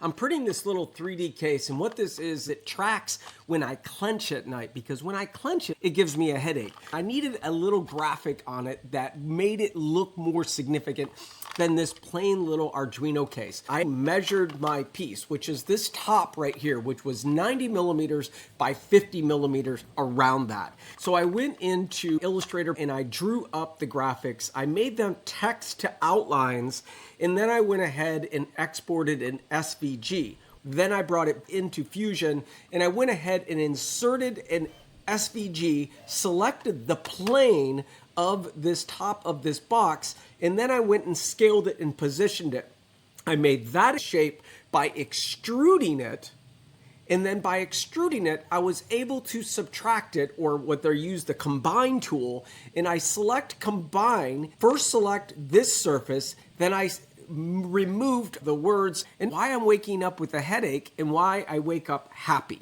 I'm printing this little 3D case, and what this is, it tracks when I clench at night, because when I clench it, it gives me a headache. I needed a little graphic on it that made it look more significant than this plain little Arduino case. I measured my piece, which is this top right here, which was 90 millimeters by 50 millimeters around that. So I went into Illustrator and I drew up the graphics. I made them text to outlines, and then I went ahead and exported an SVG. Then I brought it into Fusion and I went ahead and inserted an SVG, selected the plane of this top of this box, and then I went and scaled it and positioned it. I made that shape by extruding it, and then by extruding it, I was able to subtract it, or what they're used, the combine tool, and I select combine, first select this surface, then I removed the words, and why I'm waking up with a headache and why I wake up happy.